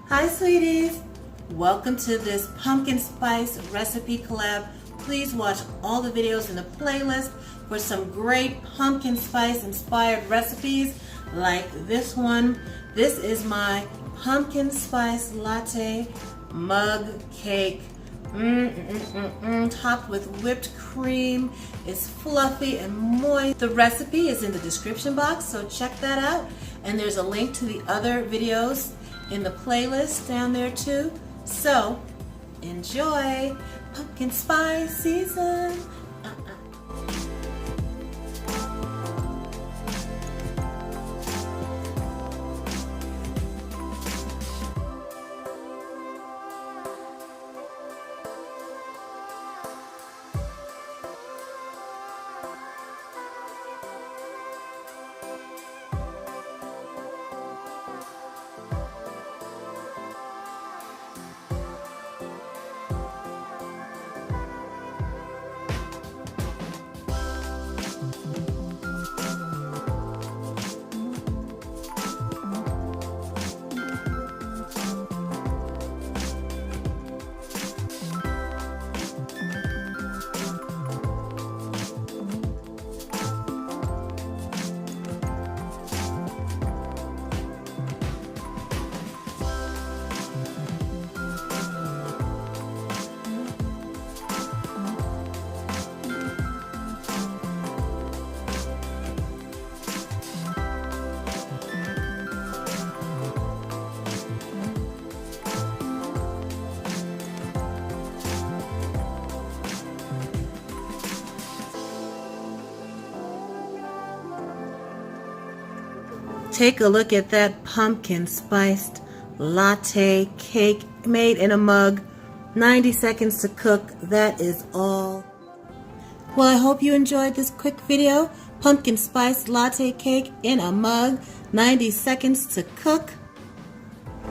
Hi sweeties, welcome to this pumpkin spice recipe collab. Please watch all the videos in the playlist for some great pumpkin spice inspired recipes like this one. This is my pumpkin spice latte mug cake. Topped with whipped cream. It's fluffy and moist. The recipe is in the description box, so check that out. And there's a link to the other videos in the playlist down there too. So enjoy pumpkin spice season. Take a look at that pumpkin spiced latte cake made in a mug. 90 seconds to cook. That is all. Well, I hope you enjoyed this quick video. Pumpkin spiced latte cake in a mug. 90 seconds to cook.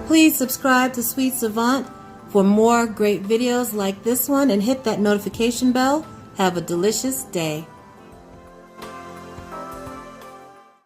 Please subscribe to Sweet Savant for more great videos like this one and hit that notification bell. Have a delicious day.